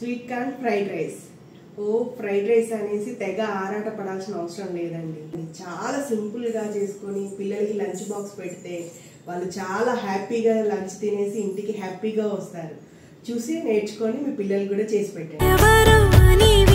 Sweet corn fried rice. Fried rice అనేసి తెగ ఆరాట పడాల్సిన అవసరం లేదండి. చాలా సింపుల్గా చేసుకొని పిల్లలకి లంచ్ బాక్స్ పెడితే వాళ్ళు చాలా హ్యాపీగా లంచ్ తినేసి ఇంటికి హ్యాపీగా వస్తారు. చూసి నేర్చుకొని మీ పిల్లలు కూడా చేసి పెట్టండి.